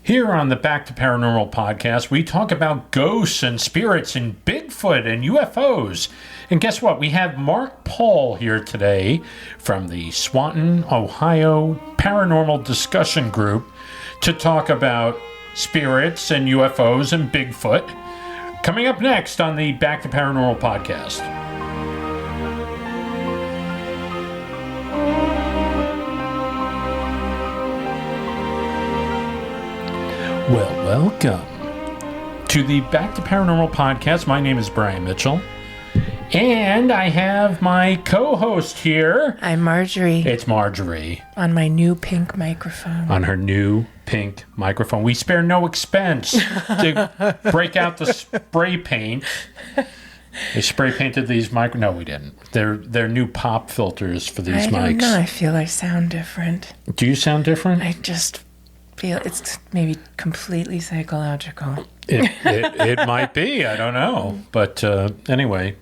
Here on the Back to Paranormal podcast, we talk about ghosts and spirits and Bigfoot and UFOs. And guess what? We have Mark Pahl here today from the Swanton Ohio Paranormal Discussion Group to talk about spirits and UFOs and Bigfoot. Coming up next on the Back to Paranormal podcast. Well, welcome to the Back to Paranormal podcast. My name is Brian Mitchell, and I have my co-host here. I'm Marjorie. It's Marjorie. On my new pink microphone. On her new pink microphone. We spare no expense to break out the spray paint. They spray painted these No, we didn't. They're new pop filters for these mics. I don't know. I feel I sound different. Do you sound different? I just feel it's maybe completely psychological. It might be. I don't know. But anyway,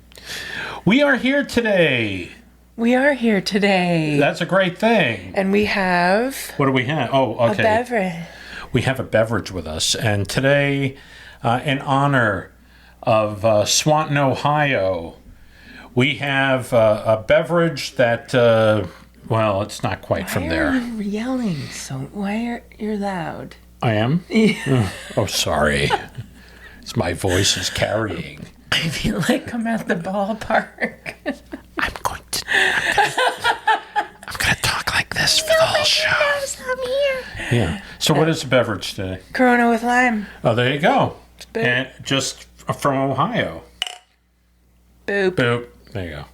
we are here today. We are here today. That's a great thing. And we have... What do we have? Oh, okay. A beverage. We have a beverage with us. And today, in honor of Swanton, Ohio, we have a beverage that... well, it's not quite from there. Why are you yelling so? Why are you loud? I am? Oh, sorry. It's my voice is carrying. I feel like I'm at the ballpark. I'm going to talk like this for the whole show. I'm here. Yeah. So what is the beverage today? Corona with lime. Oh, there you go. Boop. And just from Ohio. Boop. Boop. There you go.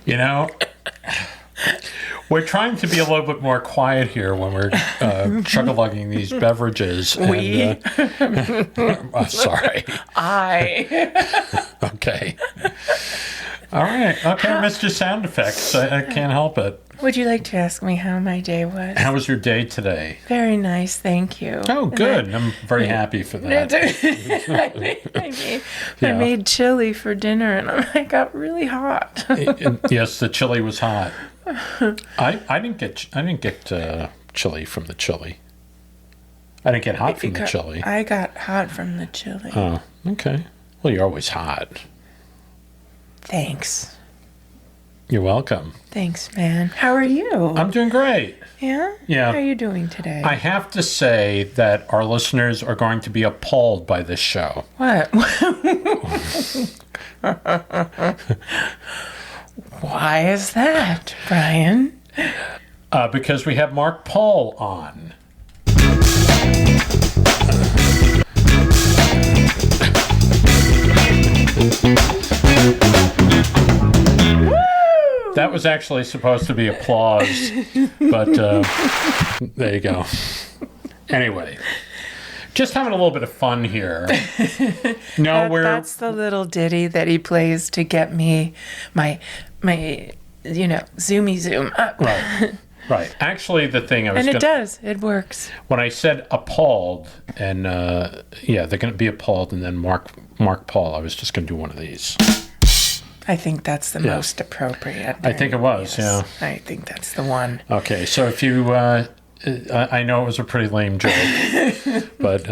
You know, we're trying to be a little bit more quiet here when we're chug-a-lugging these beverages. We? I'm sorry. I. Okay. All right. Okay, Mr. Sound Effects. I can't help it. Would you like to ask me how my day was? How was your day today? Very nice, thank you. Oh, good. I'm very happy for that. I made chili for dinner, and I got really hot. Yes, the chili was hot. I didn't get chili from the chili. I didn't get hot from the chili. I got hot from the chili. Oh, okay. Well, you're always hot. Thanks. You're welcome. Thanks, man. How are you? I'm doing great. Yeah? Yeah. How are you doing today? I have to say that our listeners are going to be appalled by this show. What? Why is that, Brian? Because we have Mark Pahl on. That was actually supposed to be applause, but there you go. Anyway, just having a little bit of fun here. That's the little ditty that he plays to get me my zoomy zoom up. Right. Actually, the thing I was it works. When I said appalled, and they're going to be appalled, and then Mark Pahl, I was just going to do one of these. I think that's the most appropriate. I think it was, yes. Yeah. I think that's the one. Okay, so if you, I know it was a pretty lame joke, but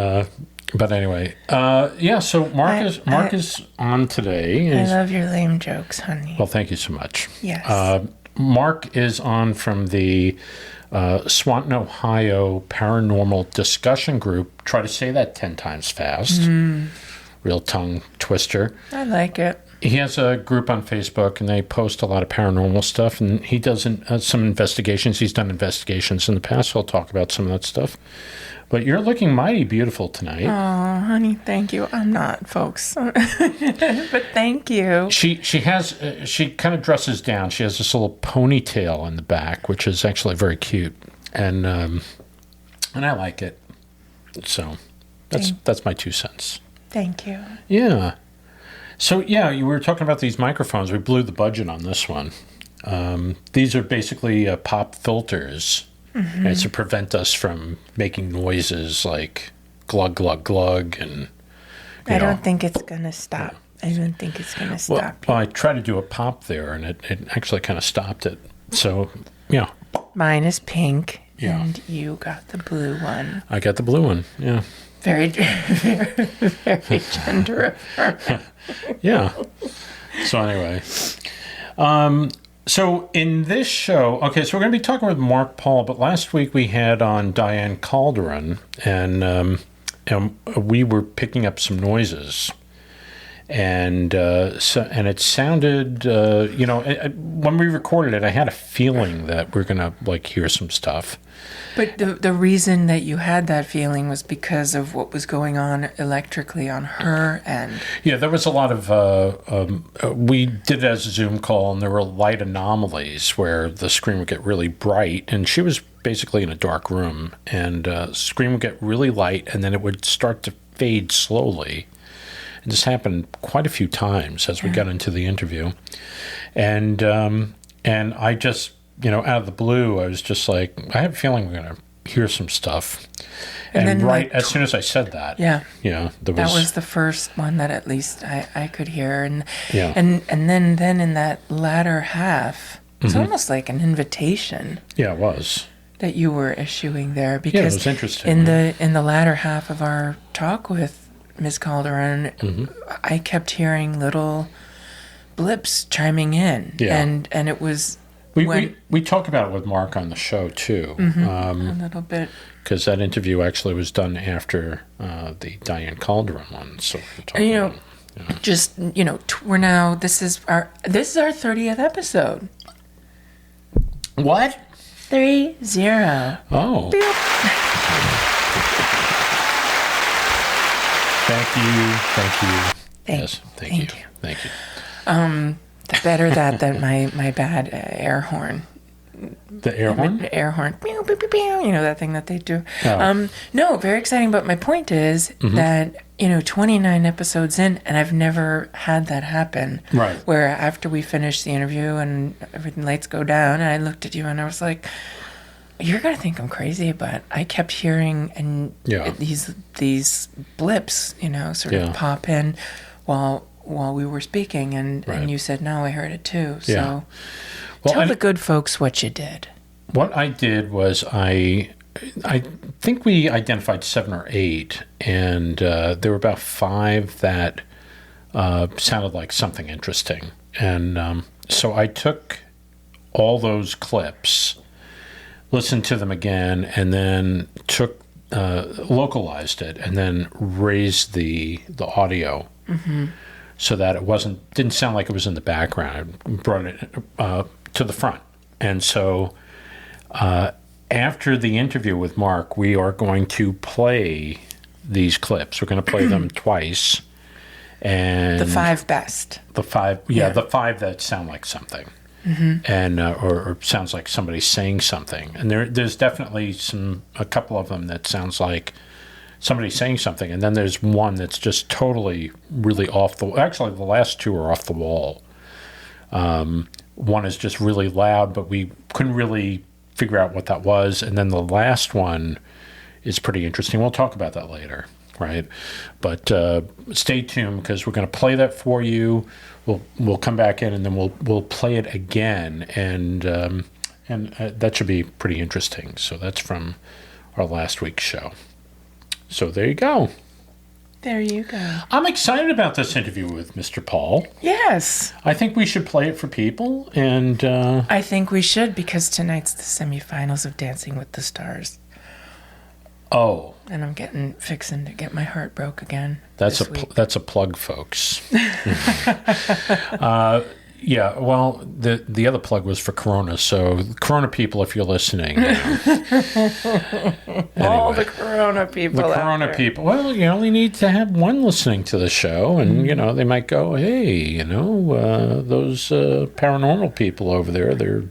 anyway, So Mark is on today. I love your lame jokes, honey. Well, thank you so much. Yes. Mark is on from the Swanton Ohio Paranormal Discussion Group. Try to say that 10 times fast. Real tongue twister. I like it. He has a group on Facebook, and they post a lot of paranormal stuff, and he does some investigations. He's done investigations in the past, so I'll talk about some of that stuff. But you're looking mighty beautiful tonight. Oh, honey, thank you. I'm not, folks. But thank you. She kind of dresses down. She has this little ponytail in the back, which is actually very cute. And I like it. So that's my 2 cents. Thank you. Yeah. So, you were talking about these microphones. We blew the budget on this one. These are basically pop filters. Mm-hmm. It's to prevent us from making noises like glug, glug, glug. And I don't think it's going to stop. I don't think it's going to stop. Well, I tried to do a pop there, and it actually kind of stopped it. So, yeah. Mine is pink, Yeah. and you got the blue one. I got the blue one. Yeah. Very, very, very gender affirming. Yeah. So anyway, so in this show, okay, so we're going to be talking with Mark Pahl, but last week we had on Diane Calderon, and we were picking up some noises. And it sounded, when we recorded it, I had a feeling that we're going to, like, hear some stuff. But the reason that you had that feeling was because of what was going on electrically on her end. Yeah, there was a lot of, we did it as a Zoom call, and there were light anomalies where the screen would get really bright, and she was basically in a dark room, and screen would get really light, and then it would start to fade slowly. And this happened quite a few times as we got into the interview. And I just, out of the blue, I was just like, I have a feeling we're going to hear some stuff. And then, right as soon as I said that, that was the first one that at least I could hear. And yeah. and then in that latter half, it's almost like an invitation. Yeah, it was. That you were issuing there. Because it was interesting. In the latter half of our talk with Ms. Calderon, I kept hearing little blips chiming in. Yeah. And it was... We talk about it with Mark on the show, too. A little bit. Because that interview actually was done after the Diane Calderon one. So we're talking about, just, we're now... This is our 30th episode. What? 30. Oh. Thank you. Thank you. Better that than my bad air horn. The air horn? The air horn. Pew, pew, pew, pew, that thing that they do. Oh. No, very exciting. But my point is that, 29 episodes in, and I've never had that happen. Right. Where after we finish the interview and everything, lights go down, and I looked at you and I was like, you're going to think I'm crazy, but I kept hearing these blips, sort of pop in while we were speaking, and you said, no, I heard it too. So tell the good folks what you did. What I did was I think we identified 7 or 8, and there were about 5 that sounded like something interesting. And so I took all those clips, listened to them again, and then localized it, and then raised the audio so that it didn't sound like it was in the background. I brought it to the front. And so after the interview with Mark, we are going to play these clips. We're going to play them twice. And the 5 best. The 5 that sound like something. And or sounds like somebody saying something, and there's definitely a couple of them that sounds like somebody saying something, and then there's one that's just totally really off the. Actually, the last 2 are off the wall. One is just really loud, but we couldn't really figure out what that was, and then the last one is pretty interesting. We'll talk about that later, right? But stay tuned because we're going to play that for you. We'll come back in, and then we'll play it again, and that should be pretty interesting. So that's from our last week's show. So there you go. There you go. I'm excited about this interview with Mr. Pahl. Yes. I think we should play it for people, and I think we should, because tonight's the semifinals of Dancing with the Stars. Oh. And I'm fixing to get my heart broke again. That's a plug, folks. Yeah, well, the other plug was for Corona. So, Corona people, if you're listening, all the Corona people. The Corona people. Well, you only need to have one listening to the show, and they might go, "Hey, those paranormal people over there, they're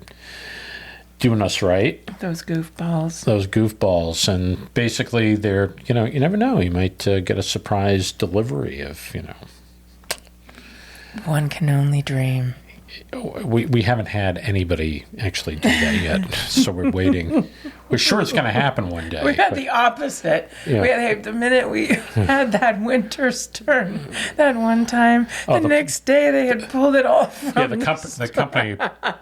doing us right." Those goofballs, and basically, they're you never know. You might get a surprise delivery of One can only dream. We haven't had anybody actually do that yet, so we're waiting We're sure it's going to happen one day. We had the opposite. Yeah. The minute we had that winter storm, that one time, the next day they had pulled it all from the company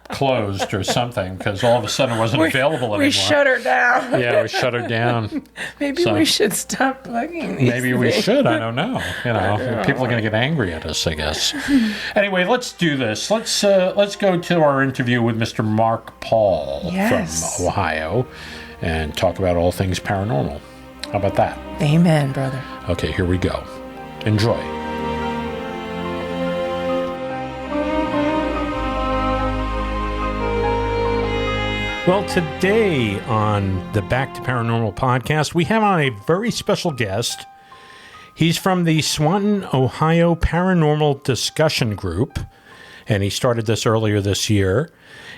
closed or something because all of a sudden it wasn't available anymore. We shut her down. Yeah, we shut her down. Maybe we should stop plugging these Maybe we should. I don't know. People are going to get angry at us, I guess. Anyway, let's do this. Let's go to our interview with Mr. Mark Pahl from Ohio and talk about all things paranormal. How about that? Amen, brother. Okay, here we go. Enjoy. Well, today on the Back to Paranormal podcast, we have on a very special guest. He's from the Swanton Ohio Paranormal Discussion Group, and he started this earlier this year.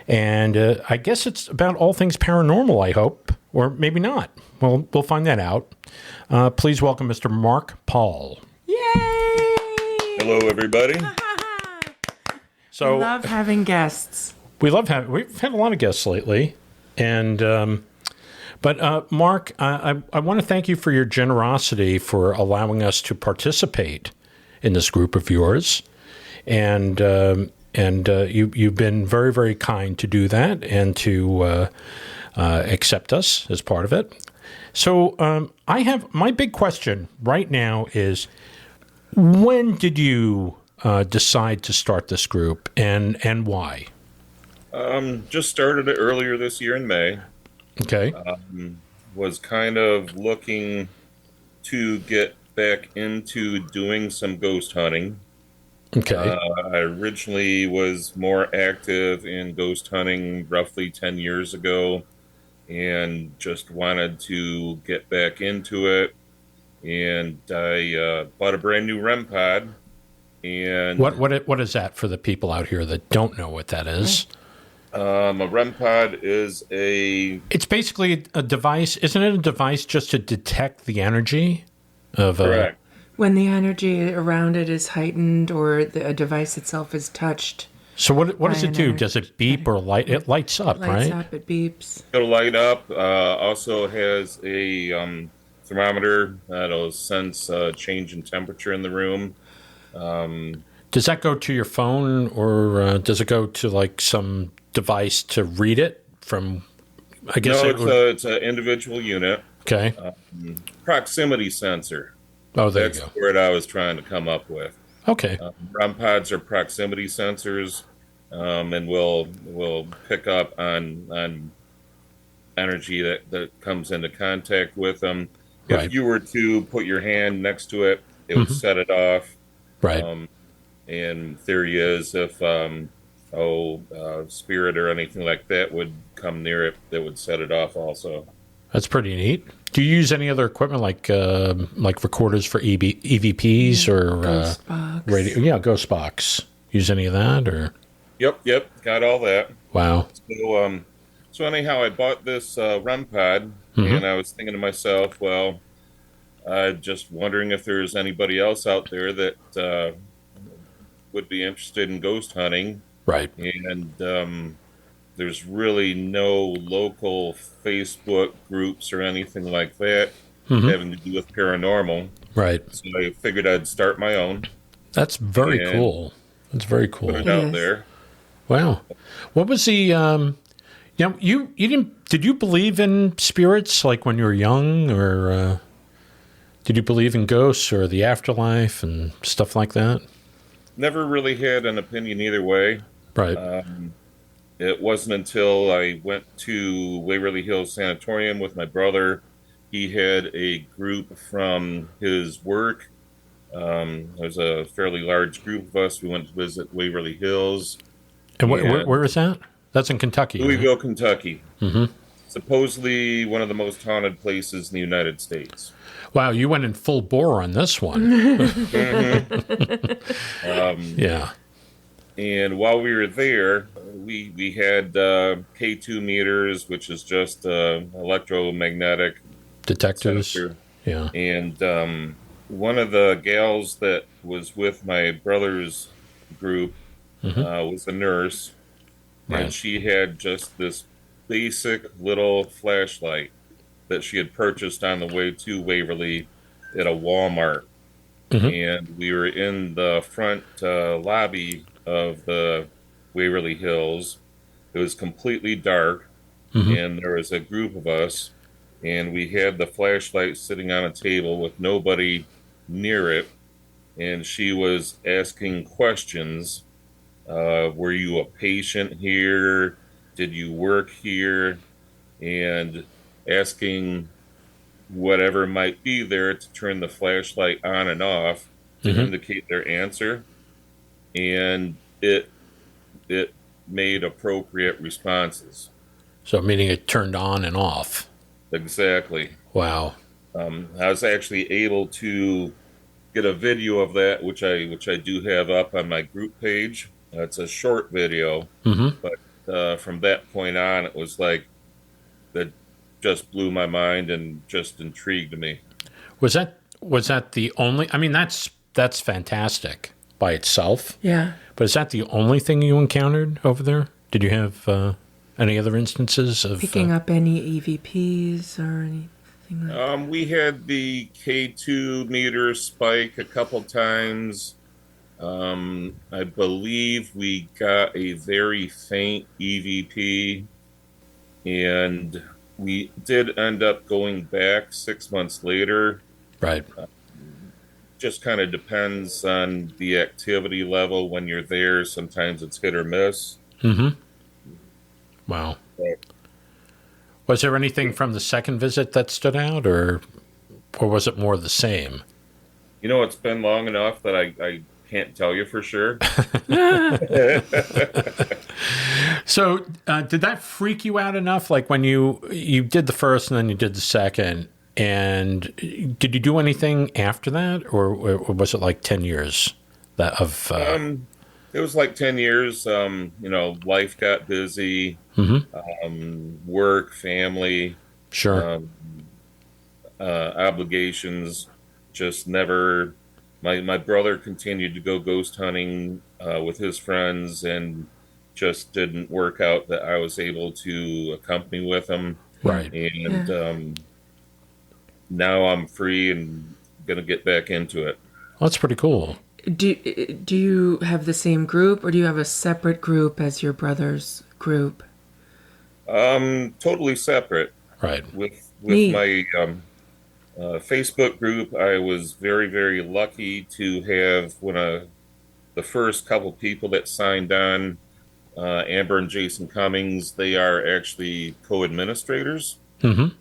And I guess it's about all things paranormal, I hope, or maybe not. Well, we'll find that out. Please welcome Mr. Mark Pahl. Yay! Hello, everybody. So, we love having guests. We've had a lot of guests lately, and but Mark, I want to thank you for your generosity for allowing us to participate in this group of yours, and you've been very, very kind to do that and to accept us as part of it. So I have my big question right now is, when did you decide to start this group, and why? Just started it earlier this year in May. Okay. Was kind of looking to get back into doing some ghost hunting. Okay. I originally was more active in ghost hunting roughly 10 years ago and just wanted to get back into it. And I bought a brand new REM pod. And what is that for the people out here that don't know what that is? A REM pod is It's basically a device. Isn't it a device just to detect the energy of correct. When the energy around it is heightened or a device itself is touched. So what does it do? Does it beep or light? It lights up, right? Lights up, it beeps. It'll light up. Also has a thermometer that'll sense change in temperature in the room. Does that go to your phone, or does it go to like some device to read it from? I guess no, it's an individual unit. Okay. Proximity sensor. Oh, there That's you go. the word I was trying to come up with. Okay. REM pods are proximity sensors, and will pick up on energy that comes into contact with them. If you were to put your hand next to it, it would set it off. Right. And theory is if spirit or anything like that would come near it, that would set it off also. That's pretty neat. Do you use any other equipment like recorders for EVPs or Ghost box? Radio? Yeah, Ghost Box. Use any of that or? Yep, got all that. Wow. So anyhow, I bought this REM pod, and I was thinking to myself, well, just wondering if there's anybody else out there that would be interested in ghost hunting. Right. And there's really no local Facebook groups or anything like that having to do with paranormal. Right. So I figured I'd start my own. That's very cool. That's very cool. Put it out there. Wow. What was the you didn't, did you believe in spirits like when you were young, or did you believe in ghosts or the afterlife and stuff like that? Never really had an opinion either way. Right. It wasn't until I went to Waverly Hills Sanatorium with my brother. He had a group from his work. There's a fairly large group of us. We went to visit Waverly Hills. And where is that? That's in Kentucky. Louisville, right? Kentucky. Mm-hmm. Supposedly one of the most haunted places in the United States. Wow, you went in full bore on this one. Yeah. And while we were there, we had K2 meters, which is just electromagnetic detectors. sensor. Yeah. And one of the gals that was with my brother's group was a nurse, and she had just this basic little flashlight that she had purchased on the way to Waverly at a Walmart. And we were in the front lobby of the Waverly Hills. It was completely dark, and there was a group of us, and we had the flashlight sitting on a table with nobody near it, and she was asking questions. Were you a patient here? Did you work here? And asking whatever might be there to turn the flashlight on and off to indicate their answer. And it made appropriate responses. So meaning it turned on and off. Exactly. Wow. I was actually able to get a video of that, which I do have up on my group page. It's a short video, but from that point on, it was like that just blew my mind and just intrigued me. Was that the only? I mean, that's fantastic by itself. Yeah. But is that the only thing you encountered over there? Did you have any other instances of picking up any EVPs or anything like that? We had the K2 meter spike a couple times. I believe we got a very faint EVP, and we did end up going back 6 months later. Right. Just kind of depends on the activity level when you're there. Sometimes it's hit or miss. Wow. Was there anything from the second visit that stood out, or was it more the same? You know, it's been long enough that I can't tell you for sure. So, did that freak you out enough? Like when you did the first and then you did the second, and did you do anything after that, or was it like 10 years that of? It was like 10 years. You know, life got busy. Work, family, sure, obligations. Just never. My brother continued to go ghost hunting with his friends, and just didn't work out that I was able to accompany with him. Right. And now I'm free and going to get back into it. Well, that's pretty cool. Do you have the same group, or do you have a separate group as your brother's group? Totally separate. Right. With my Facebook group, I was very, very lucky to have the first couple people that signed on, Amber and Jason Cummings. They are actually co-administrators or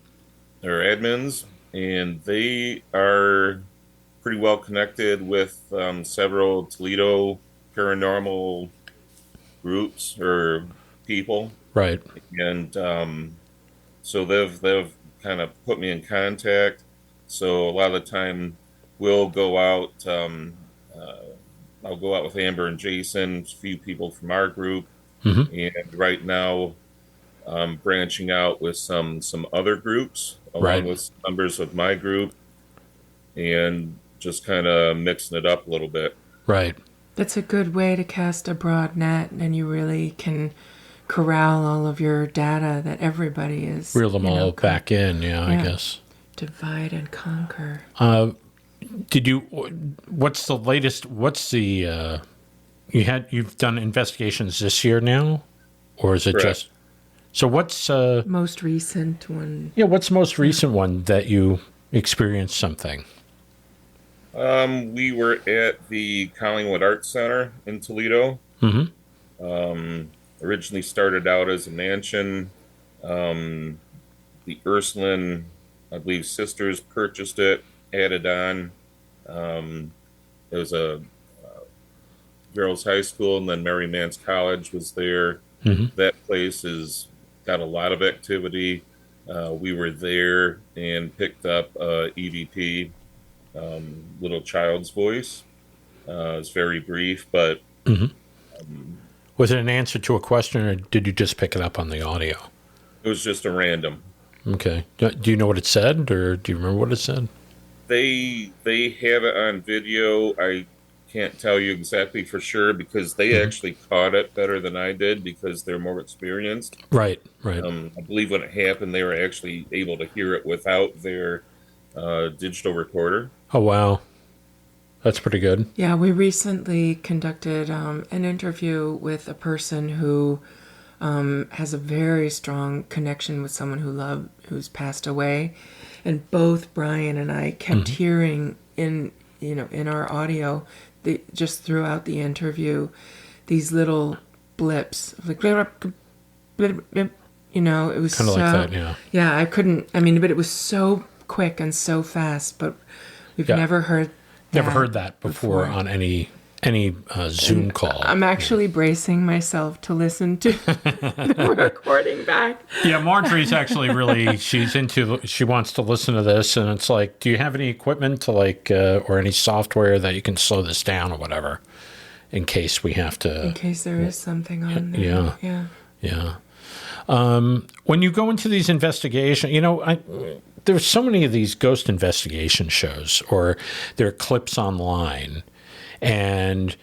admins, and they are pretty well connected with several Toledo paranormal groups or people. Right. And so they've kind of put me in contact. So a lot of the time we'll go out. I'll go out with Amber and Jason, a few people from our group. And right now I'm branching out with some other groups along with members of my group, and just kind of mixing it up a little bit. Right. That's a good way to cast a broad net, and you really can corral all of your data that everybody is. Reel them all back in, I guess. Divide and conquer. What's the latest, you've done investigations this year now? Or is it Correct. just, so what's... most recent one? Yeah, what's the most recent one that you experienced something? We were at the Collingwood Arts Center in Toledo. Originally started out as a mansion. The Ursuline, I believe, sisters purchased it, added on. It was a girls' high school, and then Mary Mance College was there. That place has got a lot of activity. We were there and picked up EVP, little child's voice. It's very brief, but... was it an answer to a question, or did you just pick it up on the audio? It was just a random. Okay. Do you know what it said, or do you remember what it said? They have it on video. I can't tell you exactly for sure because they actually caught it better than I did because they're more experienced. Right. I believe when it happened, they were actually able to hear it without their digital recorder. Oh, wow. That's pretty good. Yeah, we recently conducted an interview with a person who has a very strong connection with someone who's passed away, and both Brian and I kept hearing in our audio, just throughout the interview, these little blips, like it was kind of like that, yeah. Yeah, but it was so quick and so fast, but we've never heard that before on any Zoom call. I'm actually bracing myself to listen to the recording back. Yeah, Marjorie's actually really, she wants to listen to this, and it's like, do you have any equipment to or any software that you can slow this down or whatever, in case we have to. In case there is something on there. Yeah. When you go into these investigations, there's so many of these ghost investigation shows, or there are clips online, and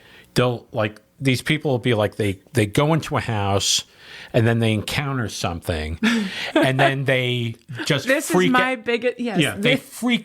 these people will be like, they go into a house and then they encounter something and then they just they freak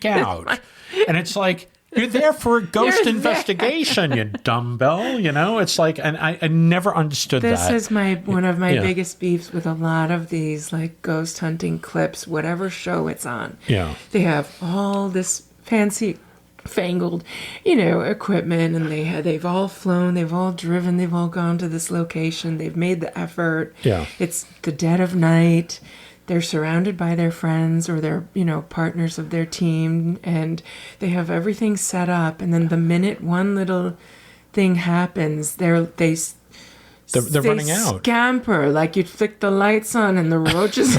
out. And it's like, you're there for a ghost investigation, you dumbbell, It's like, and I never understood that. This is one of my biggest beefs with a lot of these ghost hunting clips, whatever show it's on. Yeah. They have all this fancy fangled, equipment, and they've all flown, they've all driven, they've all gone to this location, they've made the effort. Yeah. It's the dead of night. They're surrounded by their friends or their, partners of their team, and they have everything set up. And then the minute one little thing happens, they're running out. Scamper, like you'd flick the lights on, and the roaches.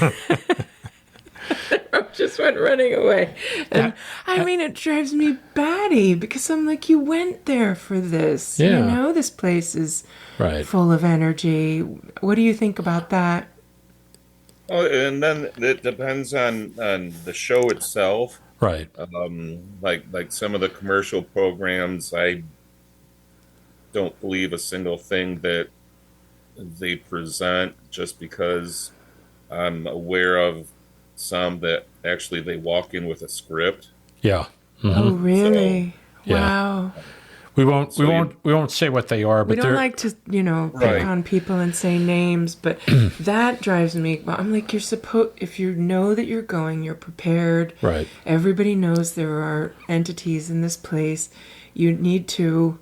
The roaches went running away. And it drives me batty because I'm like, you went there for this. Yeah. This place is full of energy. What do you think about that? Oh, and then it depends on the show itself. Right. Like some of the commercial programs, I don't believe a single thing that they present, just because I'm aware of some that actually they walk in with a script. Yeah. Mm-hmm. Oh, really? So, wow. We won't say what they are, but we don't like to, pick on people and say names, but that drives me. I'm like, if you know that you're going, you're prepared. Right. Everybody knows there are entities in this place. You need to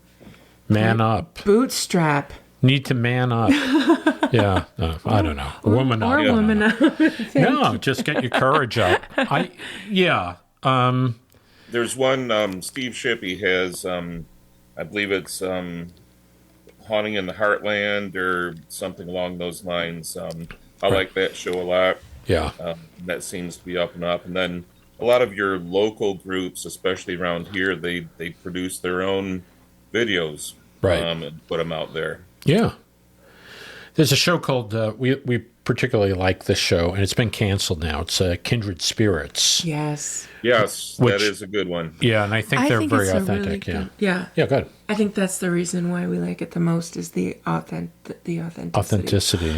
man up. Bootstrap. Need to man up. Yeah. I don't know. Woman up. Woman up. No, just get your courage up. There's one, Steve Shippey has, I believe it's Haunting in the Heartland or something along those lines. I like that show a lot. Yeah. That seems to be up and up. And then a lot of your local groups, especially around here, they produce their own videos, and put them out there. Yeah. There's a show called, we particularly like this show, and it's been canceled now. It's Kindred Spirits. Yes. Yes, that is a good one. Yeah, and I think they're very authentic. Really Yeah, good. I think that's the reason why we like it the most, is the authenticity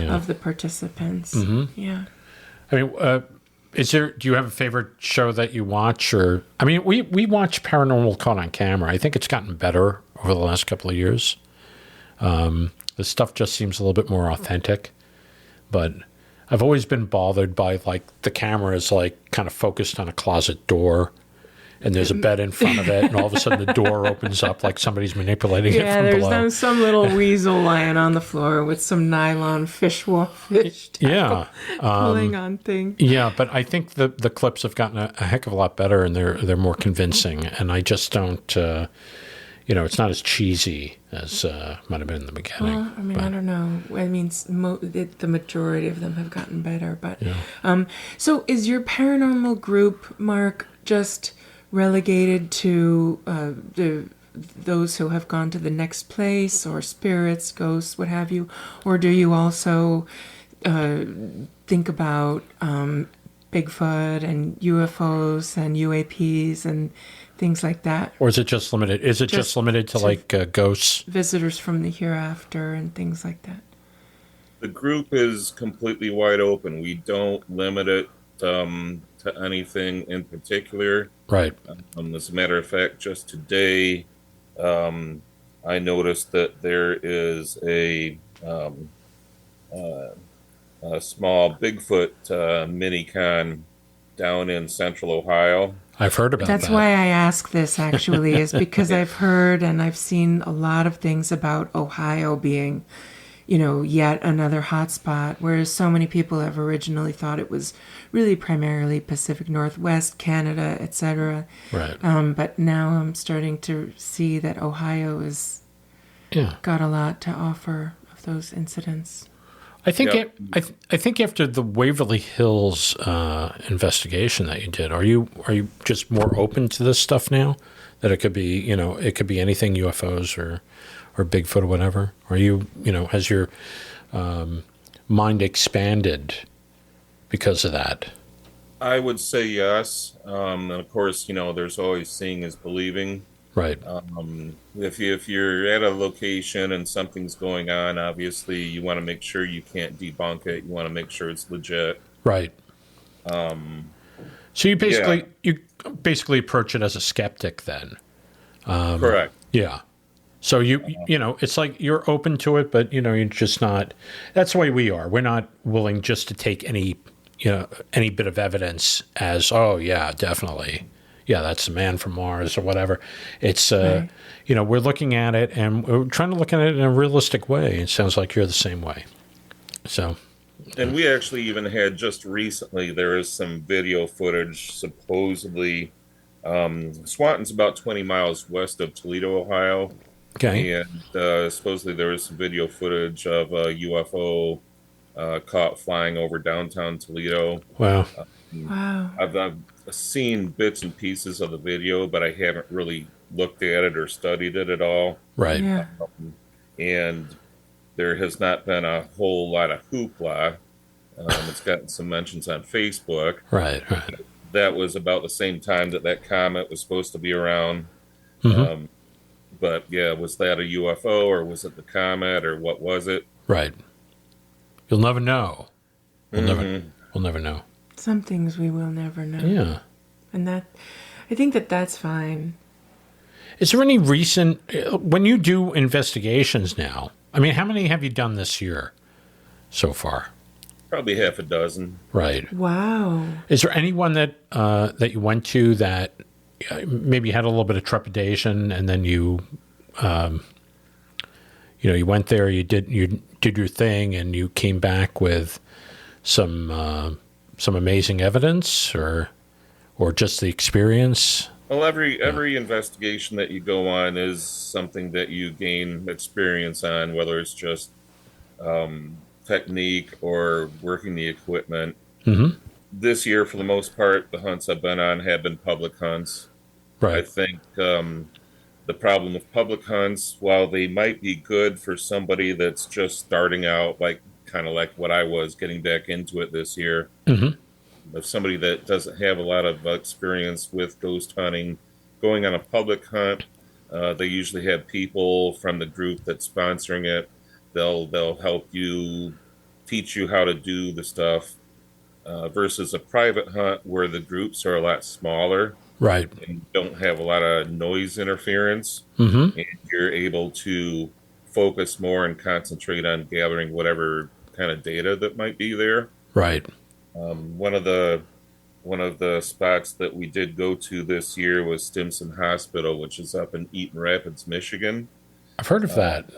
of the participants. Mm-hmm. Yeah. I mean, do you have a favorite show that you watch? Or we watch Paranormal Caught on Camera. I think it's gotten better over the last couple of years. The stuff just seems a little bit more authentic, but I've always been bothered by the camera is kind of focused on a closet door, and there's a bed in front of it, and all of a sudden the door opens up like somebody's manipulating it from below. Yeah, there's some little weasel lying on the floor with some nylon fish tackle pulling on things. Yeah, but I think the clips have gotten a heck of a lot better, and they're more convincing, and I just don't. It's not as cheesy as might have been in the beginning. Well, I don't know. The majority of them have gotten better. But so is your paranormal group, Mark, just relegated to those who have gone to the next place, or spirits, ghosts, what have you? Or do you also think about Bigfoot and UFOs and UAPs and things like that. Or is it just limited? Is it just limited to like ghosts? Visitors from the hereafter and things like that. The group is completely wide open. We don't limit it to anything in particular. Right. As a matter of fact, just today, I noticed that there is a small Bigfoot mini-con down in central Ohio. I've heard about that. That's why I ask this, actually, is because I've heard and I've seen a lot of things about Ohio being, yet another hotspot, whereas so many people have originally thought it was really primarily Pacific Northwest, Canada, etc. Right. But now I'm starting to see that Ohio has got a lot to offer of those incidents. I think I think after the Waverly Hills investigation that you did, are you just more open to this stuff now? That it could be it could be anything UFOs or Bigfoot or whatever. Are you has your mind expanded because of that? I would say yes. And of course, there's always seeing is believing. Right. If you're at a location and something's going on, obviously you want to make sure you can't debunk it. You want to make sure it's legit. Right. So you basically approach it as a skeptic then. Correct. Yeah. So it's like you're open to it, but you're just not. That's the way we are. We're not willing just to take any bit of evidence as, oh yeah, definitely. Yeah, that's the man from Mars or whatever. It's, right. We're looking at it and we're trying to look at it in a realistic way. It sounds like you're the same way. So. And we actually even had just recently, there is some video footage, supposedly. Swanton's about 20 miles west of Toledo, Ohio. Okay. And supposedly there was some video footage of a UFO caught flying over downtown Toledo. Wow. Wow. I've seen bits and pieces of the video, but I haven't really looked at it or studied it at all. Right. Yeah. And there has not been a whole lot of hoopla. It's gotten some mentions on Facebook. Right. That was about the same time that comet was supposed to be around. Mm-hmm. But yeah, was that a UFO or was it the comet or what was it? Right. You'll never know. We'll never know. Some things we will never know. Yeah. And I think that's fine. Is there any recent, when you do investigations now, I mean, how many have you done this year so far? Probably half a dozen. Right. Wow. Is there anyone that you went to that maybe had a little bit of trepidation, and then you went there, you did your thing, and you came back with some amazing evidence, or just the experience? Well, every investigation that you go on is something that you gain experience on, whether it's just technique or working the equipment. Mm-hmm. This year, for the most part, the hunts I've been on have been public hunts. Right. I think the problem with public hunts, while they might be good for somebody that's just starting out, kind of like what I was getting back into it this year, mm-hmm. if somebody that doesn't have a lot of experience with ghost hunting, going on a public hunt, they usually have people from the group that's sponsoring it. They'll help you, teach you how to do the stuff, versus a private hunt where the groups are a lot smaller. Right. And don't have a lot of noise interference. Mm-hmm. And you're able to focus more and concentrate on gathering whatever kind of data that might be there. Right. One of the spots that we did go to this year was Stimson Hospital, which is up in Eaton Rapids, Michigan. I've heard of that.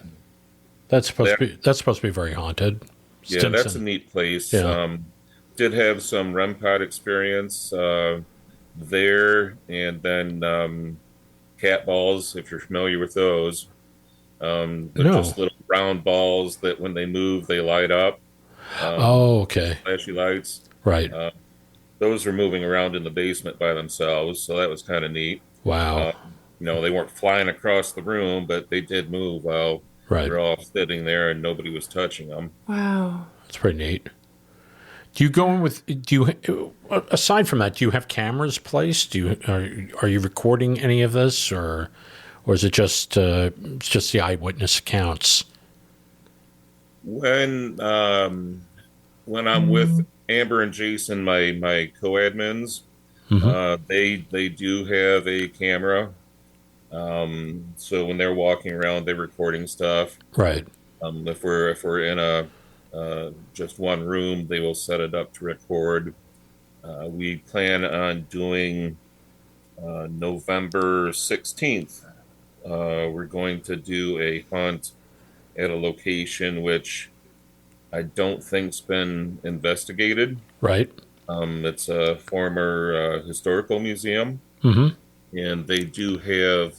That's supposed to be very haunted. Yeah, Stimson. that's a neat place. Yeah. Did have some REM pod experience there, and then cat balls, if you're familiar with those. They're just little round balls that when they move, they light up. Okay. Flashy lights. Right. Those are moving around in the basement by themselves, so that was kind of neat. Wow. They weren't flying across the room, but they did move while they're all sitting there and nobody was touching them. Wow. That's pretty neat. Do you go in with? Aside from that, do you have cameras placed? Are you recording any of this, or is it just the eyewitness accounts? When I'm with Amber and Jason, my co-admins, they do have a camera. So when they're walking around, they're recording stuff. Right. If we're in a just one room, they will set it up to record. We plan on doing November 16th. We're going to do a hunt at a location which I don't think's been investigated. Right. It's a former historical museum, and they do have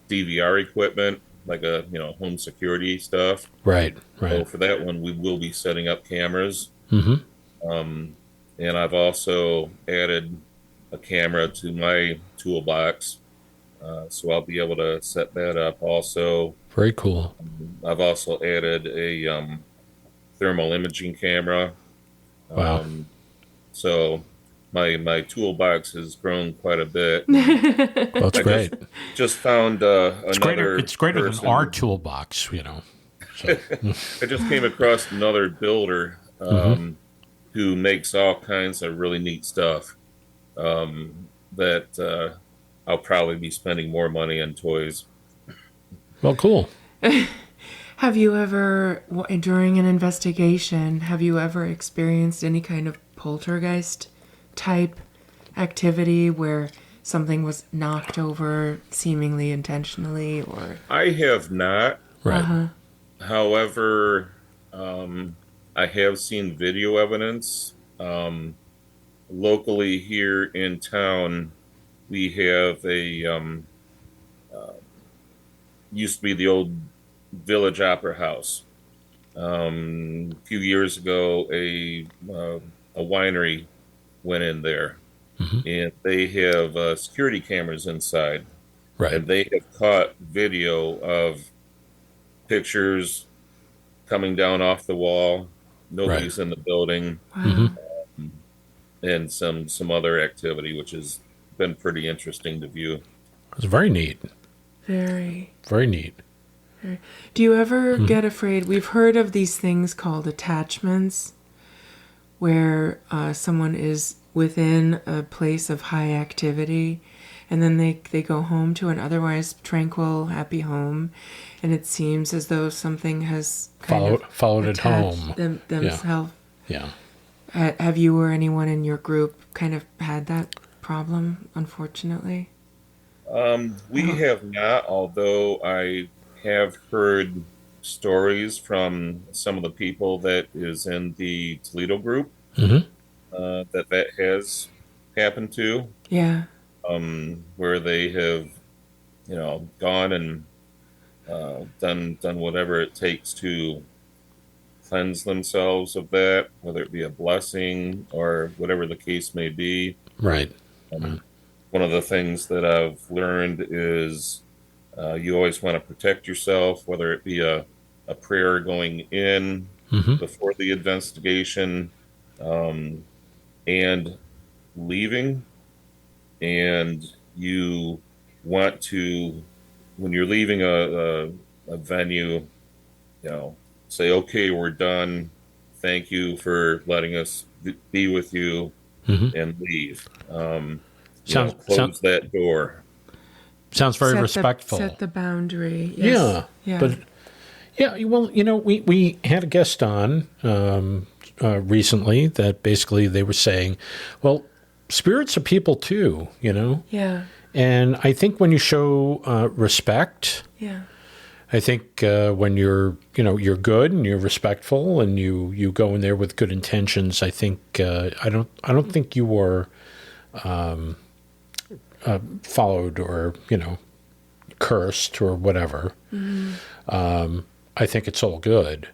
DVR equipment, like home security stuff. Right. So for that one, we will be setting up cameras. And I've also added a camera to my toolbox, so I'll be able to set that up also. Very cool. I've also added a thermal imaging camera. Wow. So my toolbox has grown quite a bit. Well, that's great. Just found another. It's greater than our toolbox, So. I just came across another builder who makes all kinds of really neat stuff that I'll probably be spending more money on toys. Well, cool. Have you ever, during an investigation, experienced any kind of poltergeist type activity where something was knocked over seemingly intentionally? Or I have not. Right. However, I have seen video evidence. Locally here in town, we have a used to be the old Village Opera House. A few years ago, a winery went in there, and they have security cameras inside. Right. And they have caught video of pictures coming down off the wall. Nobody's in the building. And some other activity, which has been pretty interesting to view. It's very neat. Very. Very neat. Do you ever get afraid? We've heard of these things called attachments, where someone is within a place of high activity, and then they go home to an otherwise tranquil, happy home, and it seems as though something has followed it home themselves. Yeah. Have you or anyone in your group kind of had that problem, unfortunately? We have not, although I have heard stories from some of the people that is in the Toledo group that has happened to. Yeah. Where they have, gone and done whatever it takes to cleanse themselves of that, whether it be a blessing or whatever the case may be. Right. One of the things that I've learned is you always want to protect yourself, whether it be a prayer going in before the investigation and leaving. And you want to, when you're leaving a venue, say, okay, we're done. Thank you for letting us be with you, and leave. Close that door. Sounds very respectful. Set the boundary. Yes. Yeah. But well, we had a guest on recently that basically they were saying, well, spirits are people too, Yeah. And I think when you show respect, I think when you're good and you're respectful and you go in there with good intentions, I think I don't think you were followed or cursed or whatever. I think it's all good.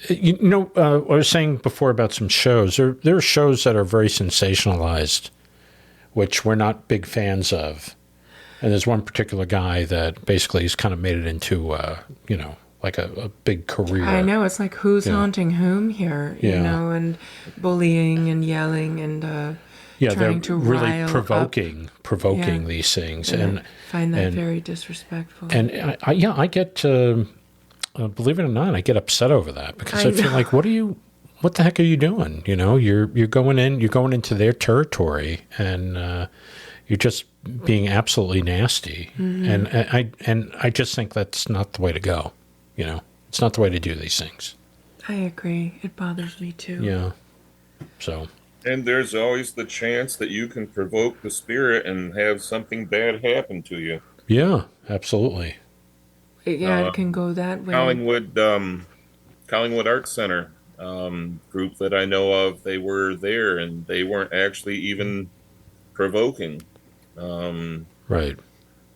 I was saying before about some shows. There are shows that are very sensationalized, which we're not big fans of. And there's one particular guy that basically has kind of made it into, like a big career. I know, it's like who's haunting whom here, you Yeah. know, and bullying and yelling and they're trying to really rile provoking Yeah. these things, and and I find that very disrespectful. and I get believe it or not, I get upset over that because I feel like, what the heck are you doing? You know, you're going into their territory, and you're just being absolutely nasty. Mm-hmm. And I just think that's not the way to go. You know, it's not the way to do these things. I agree. It bothers me too. Yeah. So. And there's always the chance that you can provoke the spirit and have something bad happen to you. Yeah, absolutely. Yeah, it can go that way. Collingwood Arts Center group that I know of, they were there and they weren't actually even provoking. Right.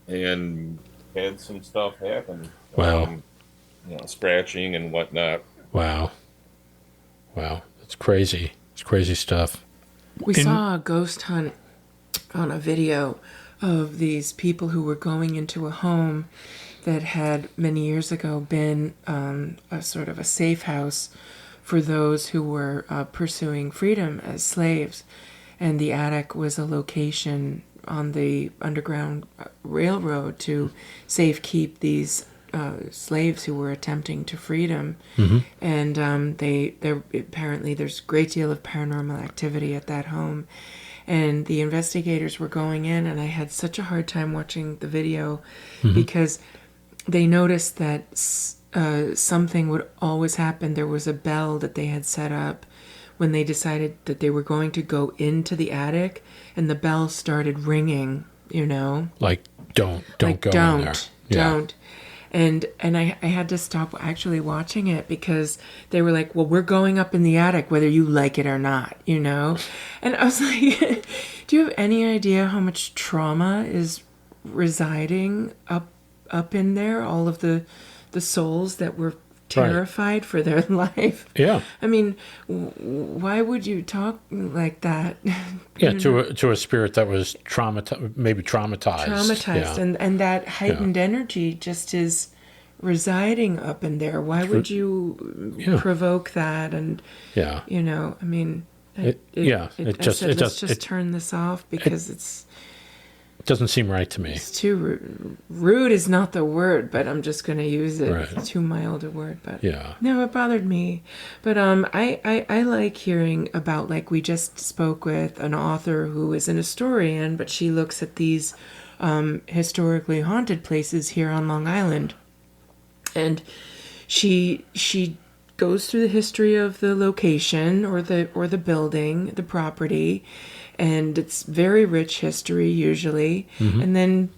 And had some stuff happen. Wow. Scratching and whatnot. Wow. That's crazy. It's crazy stuff. We saw a ghost hunt on a video of these people who were going into a home that had many years ago been a sort of a safe house for those who were pursuing freedom as slaves. And the attic was a location on the Underground Railroad to safekeep these slaves who were attempting to freedom. Mm-hmm. And there apparently there's a great deal of paranormal activity at that home. And the investigators were going in, and I had such a hard time watching the video because they noticed that something would always happen. There was a bell that they had set up when they decided that they were going to go into the attic, and the bell started ringing, you know? Like, don't go in there. Don't. And I had to stop actually watching it because they were like, well, we're going up in the attic whether you like it or not, you know? And I was like, do you have any idea how much trauma is residing up in there? All of the souls that were terrified for their life. Yeah. I mean, why would you talk like that? Yeah, to a spirit that was maybe traumatized. Traumatized, yeah. and that heightened energy just is residing up in there. Why would you provoke that? And you know, I mean, let's just turn this off because it doesn't seem right to me. It's too rude. Rude is not the word, but I'm just going to use it. Right. It's too mild a word, but yeah. No, it bothered me. But I like hearing about, like, we just spoke with an author who is an historian, but she looks at these historically haunted places here on Long Island, and she goes through the history of the location or the building, the property. And it's very rich history usually. Mm-hmm. And then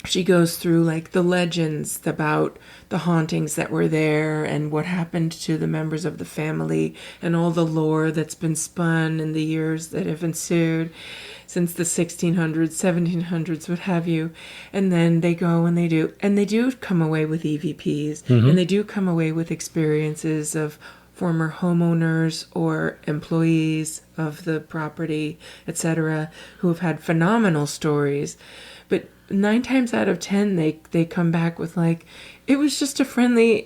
she goes through like the legends about the hauntings that were there and what happened to the members of the family and all the lore that's been spun in the years that have ensued since the 1600s, 1700s, what have you. And then they go and they do come away with EVPs. Mm-hmm. And they do come away with experiences of former homeowners or employees of the property, etc., who have had phenomenal stories. But 9 times out of 10, they come back with like, it was just a friendly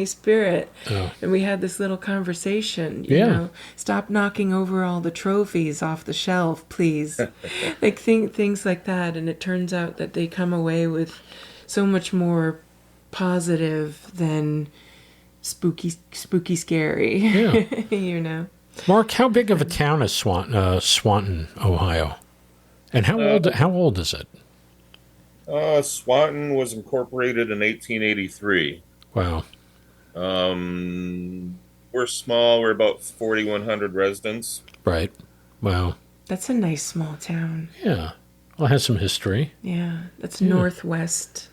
spirit. Oh. And we had this little conversation, you know, stop knocking over all the trophies off the shelf, please. Like things like that. And it turns out that they come away with so much more positive than spooky, scary. Yeah. You know. Mark, how big of a town is Swanton, Ohio? And how old is it? Swanton was incorporated in 1883. Wow. We're small. We're about 4,100 residents. Right. Wow. That's a nice small town. Yeah. Well, it has some history. Yeah. That's northwest.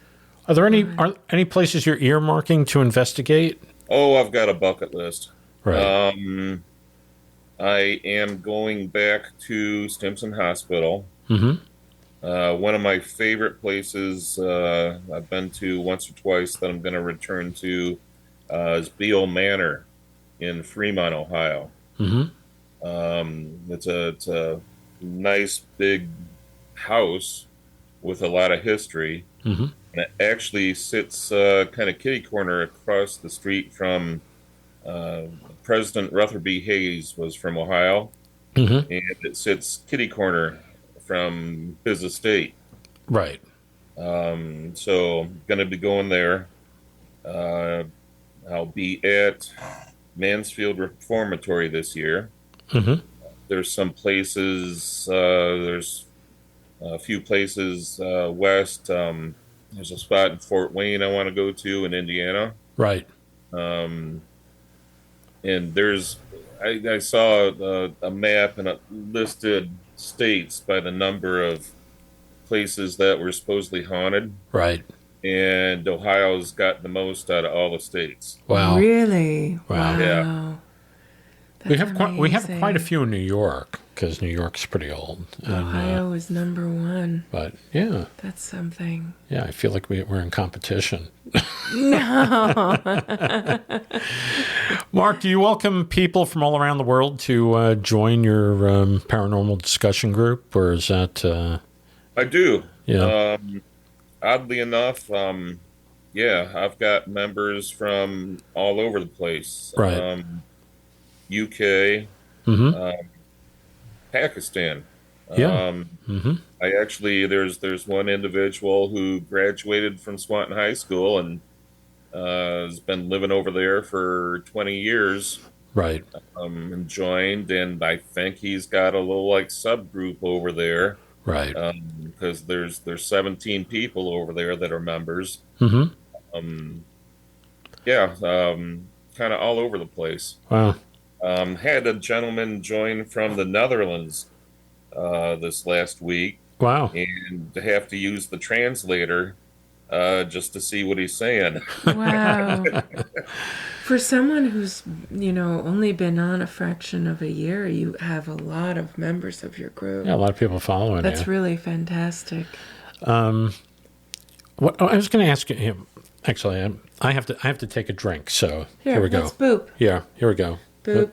Are there any places you're earmarking to investigate? Oh, I've got a bucket list. Right. I am going back to Stimson Hospital. Mm-hmm. One of my favorite places I've been to once or twice that I'm going to return to is Beale Manor in Fremont, Ohio. Mm-hmm. It's a nice big house with a lot of history. Mm-hmm. And it actually sits kind of kitty corner across the street from President Rutherford Hayes was from Ohio, and it sits kitty corner from his estate. Right. So going to be going there. I'll be at Mansfield Reformatory this year. There's some places. There's a few places west. There's a spot in Fort Wayne I want to go to in Indiana. Right. And I saw a map and it listed states by the number of places that were supposedly haunted. Right. And Ohio's got the most out of all the states. Wow. Really? Wow. Yeah. We have quite a few in New York because New York's pretty old. Ohio is number one. But yeah, that's something. Yeah, I feel like we're in competition. No. Mark, do you welcome people from all around the world to join your paranormal discussion group, or is that? I do. Yeah. Oddly enough, yeah, I've got members from all over the place. Right. UK, Pakistan. Yeah. I actually there's one individual who graduated from Swanton High School and has been living over there for 20 years. Right. And joined, and I think he's got a little like subgroup over there. Right. Because there's 17 people over there that are members. Yeah. Kind of all over the place. Wow. Had a gentleman join from the Netherlands this last week. Wow. And to have to use the translator just to see what he's saying. Wow. For someone who's, only been on a fraction of a year, you have a lot of members of your group. Yeah, a lot of people following. That's really fantastic. What I was going to ask you, actually, I have to take a drink, so here we go. Let's boop. Yeah, here we go. Boop.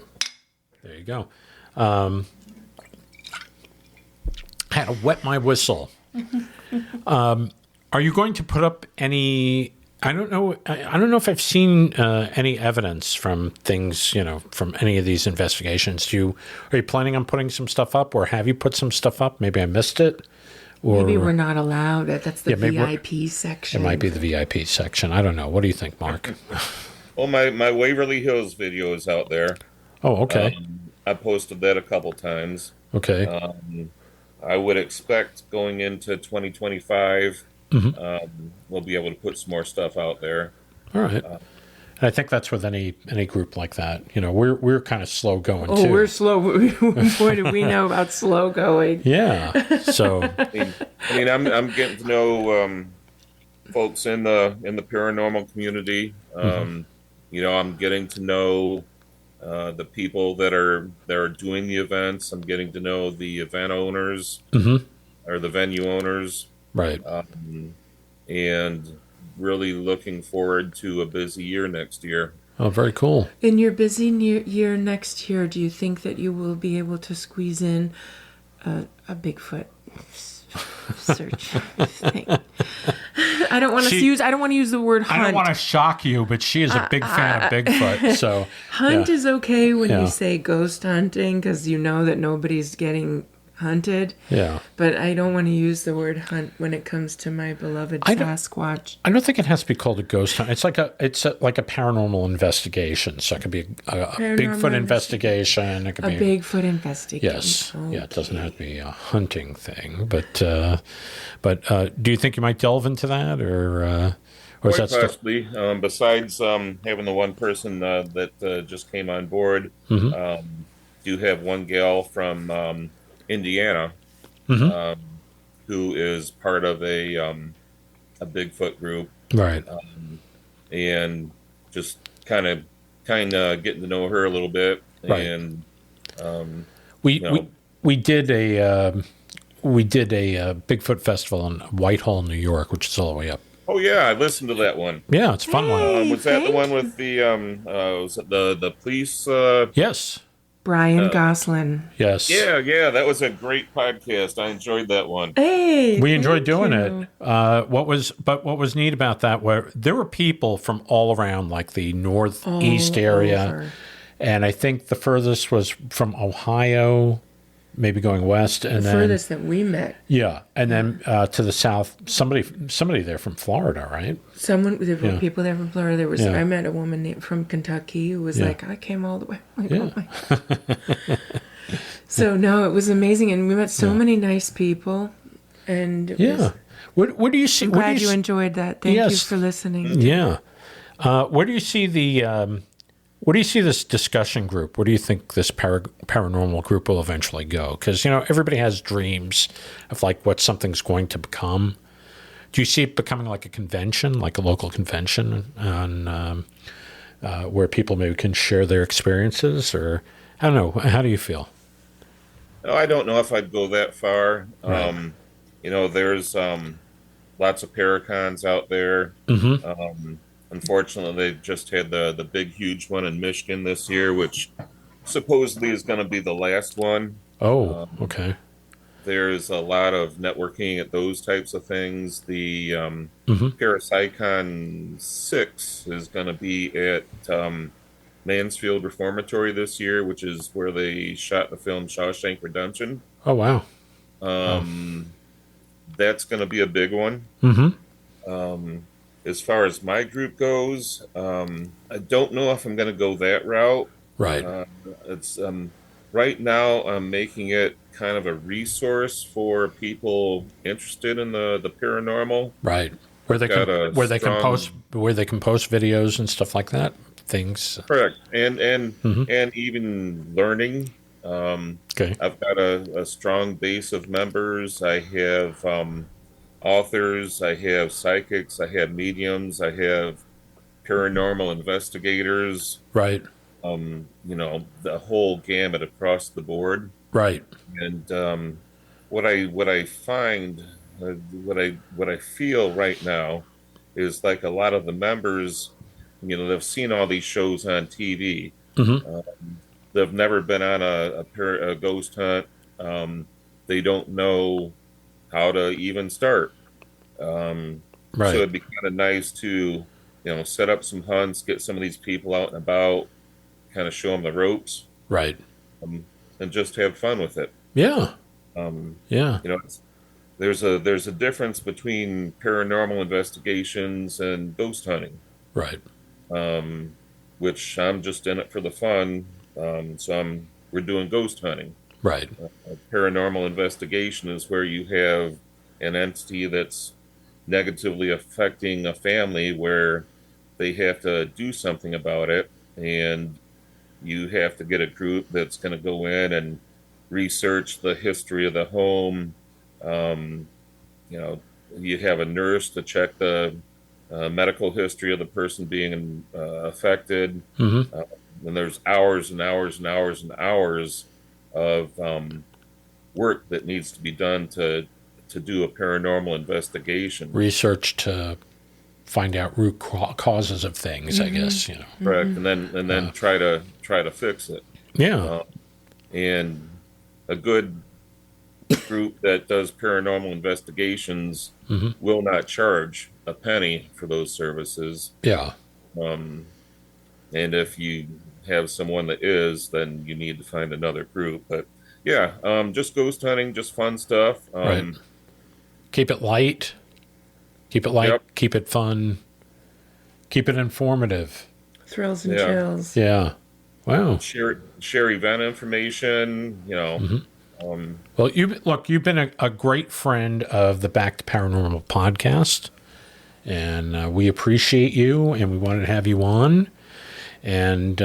There you go. Had to wet my whistle. Are you going to put up any? I don't know if I've seen any evidence from things, from any of these investigations. Are you planning on putting some stuff up, or have you put some stuff up? Maybe I missed it. Or, maybe we're not allowed. That's the VIP section. It might be the VIP section. I don't know. What do you think, Mark? Well, my Waverly Hills video is out there. Oh, okay. I posted that a couple times. Okay. I would expect going into 2025, we'll be able to put some more stuff out there. All right. And I think that's with any group like that. We're kind of slow going too. Oh, we're slow. Boy, do we know about slow going. Yeah. So I mean, I'm getting to know folks in the paranormal community. I'm getting to know the people that are doing the events. I'm getting to know the event owners or the venue owners. Right. And really looking forward to a busy year next year. Oh, very cool. In your busy year next year, do you think that you will be able to squeeze in a Bigfoot search thing? I don't want to use the word hunt. I don't want to shock you, but she is a big fan of Bigfoot. So hunt is okay when you say ghost hunting, because you know that nobody's getting hunted. Yeah. But I don't want to use the word hunt when it comes to my beloved Sasquatch. I don't think it has to be called a ghost hunt. It's like a paranormal investigation. So it could be a Bigfoot investigation. It could be a Bigfoot investigation. Yes. Okay. Yeah. It doesn't have to be a hunting thing. But do you think you might delve into that, or is that possibly? Besides having the one person that just came on board, do have one gal from Indiana, who is part of a Bigfoot group, right? And just kind of getting to know her a little bit, right. And we did a Bigfoot festival in Whitehall, New York, which is all the way up. Oh yeah, I listened to that one. Yeah, it's a fun one. Was that the one with the was it the police? Yes. Brian Goslin. Yes. Yeah, that was a great podcast. I enjoyed that one. Hey, we enjoyed doing it. What was neat about that there were people from all around, like the northeast area, over. And I think the furthest was from Ohio, maybe going west, and then furthest that we met. Yeah, and then to the south, somebody there from Florida, right? There were people there from Florida. There was I met a woman from Kentucky who was like, I came all the way. Like, oh my. So no, it was amazing, and we met so many nice people, and what do you see? I'm glad you enjoyed that. Thank you for listening. Yeah, where do you see What do you see this discussion group? Where do you think this paranormal group will eventually go? Because, everybody has dreams of like what something's going to become. Do you see it becoming like a convention, like a local convention on where people maybe can share their experiences? Or, I don't know. How do you feel? No, I don't know if I'd go that far. Right. There's lots of paracons out there. Mm-hmm. Unfortunately, they just had the big, huge one in Michigan this year, which supposedly is going to be the last one. Oh, okay. There's a lot of networking at those types of things. The Parapsychon 6 is going to be at Mansfield Reformatory this year, which is where they shot the film Shawshank Redemption. Oh, wow. That's going to be a big one. Mm-hmm. As far as my group goes, I don't know if I'm going to go that route. Right. It's right now I'm making it kind of a resource for people interested in the paranormal. Right. Where they can post videos and stuff like that. Things. Correct. And even learning. Okay. I've got a strong base of members. I have authors, I have psychics, I have mediums, I have paranormal investigators. Right. The whole gamut across the board. Right. And what I find, what I feel right now is like a lot of the members, they've seen all these shows on TV. Mm-hmm. They've never been on a ghost hunt. They don't know how to even start. Right. So it'd be kind of nice to, set up some hunts, get some of these people out and about, kind of show them the ropes. Right. And just have fun with it. Yeah. Yeah. There's a difference between paranormal investigations and ghost hunting. Right. Which I'm just in it for the fun. We're doing ghost hunting. Right. Paranormal investigation is where you have an entity that's negatively affecting a family where they have to do something about it, and you have to get a group that's going to go in and research the history of the home. You have a nurse to check the medical history of the person being affected. Mm-hmm. And there's hours and hours and hours and hours of work that needs to be done to do a paranormal investigation. Research to find out root causes of things, I guess. Correct, and then try to fix it. Yeah, and a good group that does paranormal investigations will not charge a penny for those services. Yeah. And if you have someone that is, then you need to find another group. But yeah, just ghost hunting, just fun stuff. Right. Keep it light. Yep. Keep it fun. Keep it informative. Thrills and chills. Yeah. Wow. Share event information, Well, you've been a great friend of the Back to Paranormal podcast, and we appreciate you, and we wanted to have you on. And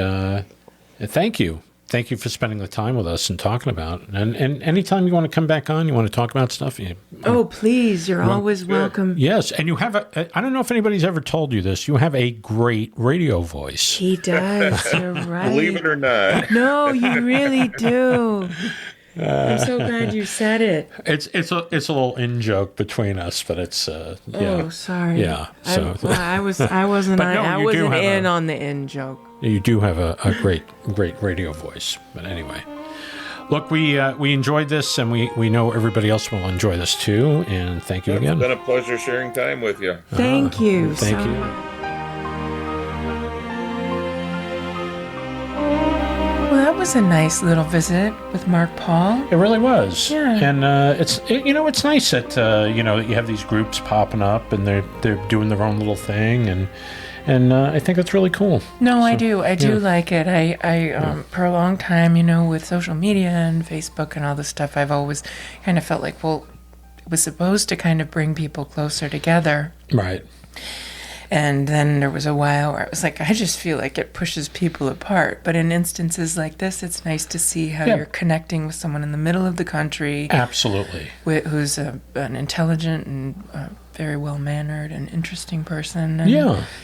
thank you. Thank you for spending the time with us and talking about it. And anytime you want to come back on, you want to talk about stuff. Please. You're always welcome. Yes. And you have I don't know if anybody's ever told you this. You have a great radio voice. He does. You're right. Believe it or not. No, you really do. I'm so glad you said it. It's a little in joke between us, but it's yeah. Oh, sorry. Yeah. So I wasn't in on the in joke. You do have a great radio voice. But anyway, look, we enjoyed this, and we know everybody else will enjoy this too. And thank you again. It's been a pleasure sharing time with you. Thank you. Thank you. Well, that was a nice little visit with Mark Pahl. It really was. Yeah. And it's nice that you have these groups popping up, and they're doing their own little thing, and I think that's really cool. No, I do like it. I for a long time, with social media and Facebook and all this stuff, I've always kind of felt like, well, it was supposed to kind of bring people closer together. Right. And then there was a while where I was like, I just feel like it pushes people apart. But in instances like this, it's nice to see how you're connecting with someone in the middle of the country. Absolutely. Who's an intelligent and very well-mannered and interesting person. And,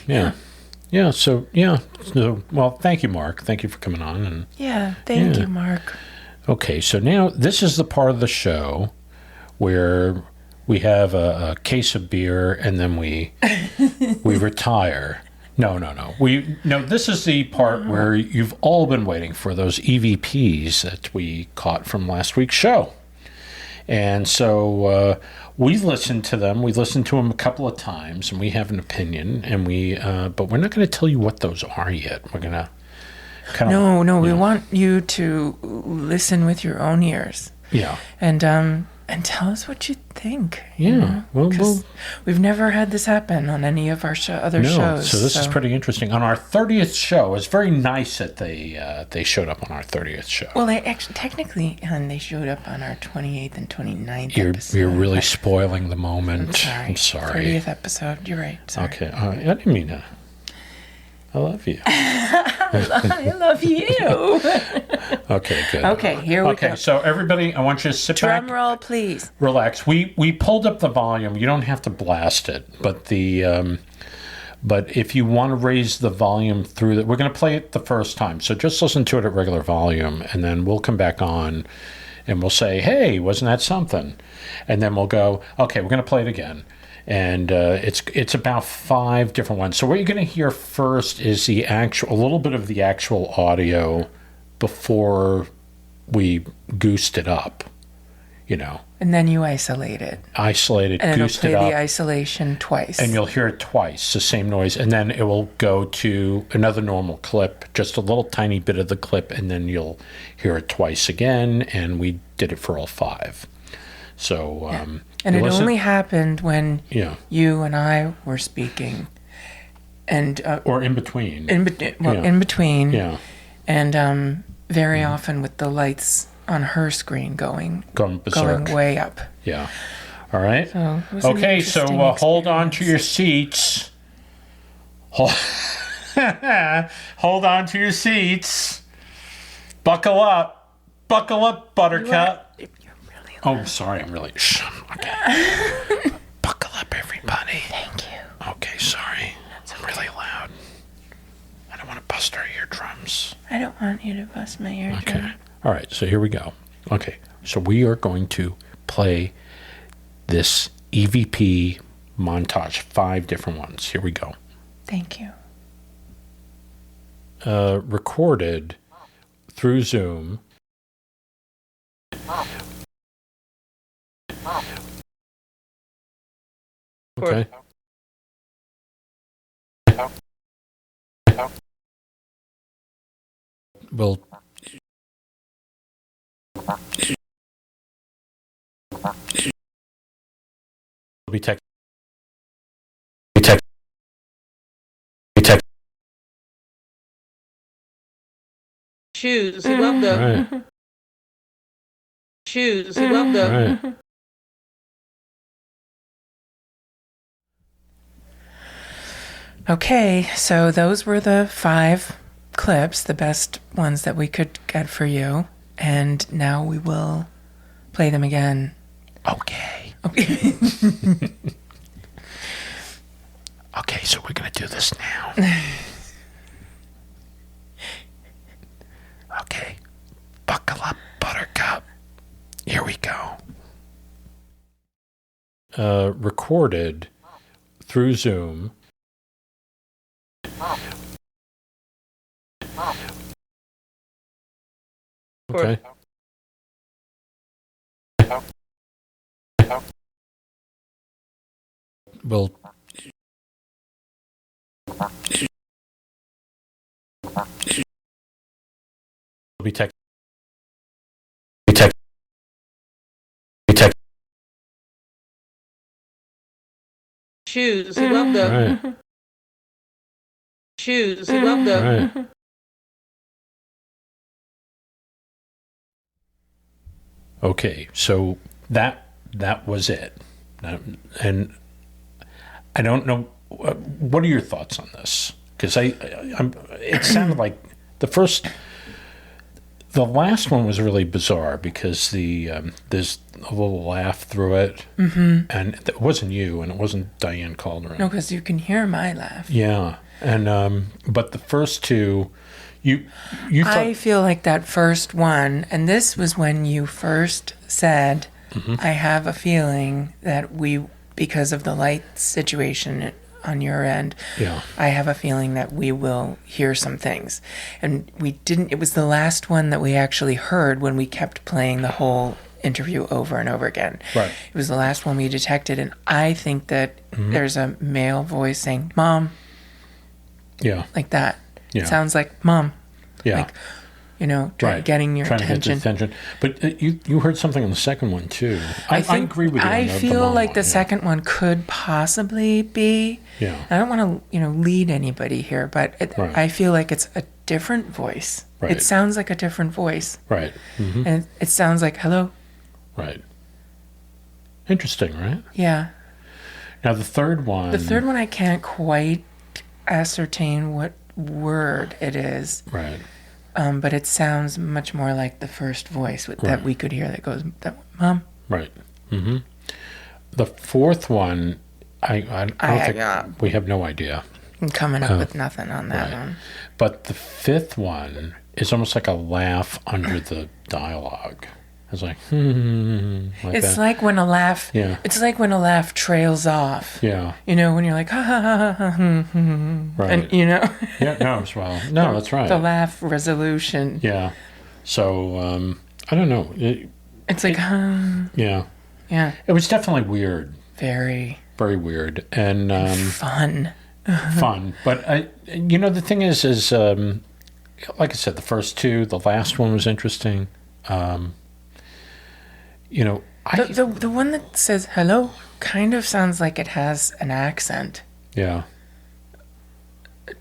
Yeah. So, well, thank you, Mark. Thank you for coming on. And thank you, Mark. Okay, so now this is the part of the show where we have a case of beer and then we retire. No. This is the part where you've all been waiting for, those EVPs that we caught from last week's show. And so we listened to them. We listened to them a couple of times, and we have an opinion. And but we're not going to tell you what those are yet. We're going to kind of we want you to listen with your own ears. Yeah. And tell us what you think. Yeah. Well, we've never had this happen on any of our other shows. So this is pretty interesting. On our 30th show, it's very nice that they showed up on our 30th show. Well, they actually technically, they showed up on our 28th and 29th episode. You're really spoiling the moment. I'm sorry. 30th episode. You're right. Sorry. Okay. I didn't mean to. I love you. I love you. Okay, good. Okay, here we go. Okay, so everybody, I want you to sit back. Drum roll, please. Relax. We pulled up the volume. You don't have to blast it, but but if you want to raise the volume through we're going to play it the first time. So just listen to it at regular volume, and then we'll come back on, and we'll say, "Hey, wasn't that something?" And then we'll go, "Okay, we're going to play it again." And it's about 5 different ones. So what you're going to hear first is a little bit of the actual audio before we goosed it up, And then you isolate it. And goosed it up. And it'll play the isolation twice. And you'll hear it twice, the same noise. And then it will go to another normal clip, just a little tiny bit of the clip, and then you'll hear it twice again. And we did it for all 5. So... And it only happened when you and I were speaking, and or in between. In between. Yeah. And very often with the lights on her screen going way up. Yeah. All right. So okay. So hold on to your seats. Hold on to your seats. Buckle up, Buttercup. Oh, sorry, I'm really... Okay. Buckle up, everybody. Thank you. Okay, sorry. I'm really loud. I don't want to bust our eardrums. I don't want you to bust my eardrum. Okay. All right, so here we go. Okay, so we are going to play this EVP montage, 5 different ones. Here we go. Thank you. Recorded through Zoom. Okay. Well, be tech. Shoes. He loved them. Right. Shoes. He loved them. Right. Okay, so those were the 5 clips, the best ones that we could get for you. And now we will play them again. Okay. Okay, so we're going to do this now. Okay. Buckle up, Buttercup. Here we go. Recorded through Zoom. Okay. We'll be tech. Shoes. We love the Right. shoes. We love the Right. Okay, so that was it, and I don't know. What are your thoughts on this? Because it sounded like the last one was really bizarre because there's a little laugh through it, and it wasn't you, and it wasn't Diane Calderon. No, because you can hear my laugh. Yeah, and but the first two, you thought, I feel like that first one, and this was when you first said, I have a feeling that because of the light situation on your end, yeah, I have a feeling that we will hear some things. And we didn't, it was the last one that we actually heard when we kept playing the whole interview over and over again. Right. It was the last one we detected, and I think that there's a male voice saying, Mom, yeah, like that. Yeah. It sounds like Mom. yeah. Like, Right. getting your Trying attention. to get the attention. But you heard something on the second one, too. I agree with you. I on the feel mom like one, the yeah. second one could possibly be. Yeah. I don't want to, lead anybody here, but Right. I feel like it's a different voice. Right. It sounds like a different voice. Right. Mm-hmm. And it sounds like, hello? Right. Interesting, right? Yeah. Now, the third one... The third one, I can't quite ascertain what word it is. Right. But it sounds much more like the first voice that we could hear that goes, Mom? Right. Mm-hmm. The fourth one, I don't think... We have no idea. I'm coming up with nothing on that one. But the fifth one is almost like a laugh under the dialogue. It's like, like It's that. like when a laugh. Yeah. It's like when a laugh trails off. Yeah. When you're like, ha ha ha ha ha, Right. and Yeah, no, as well. No, that's right. the laugh resolution. Yeah. So, I don't know. It's like, Yeah. yeah, It was definitely weird. very Very weird. And fun. fun. But, the thing is, like I said, the first two, the last one was interesting. The one that says hello kind of sounds like it has an accent Yeah.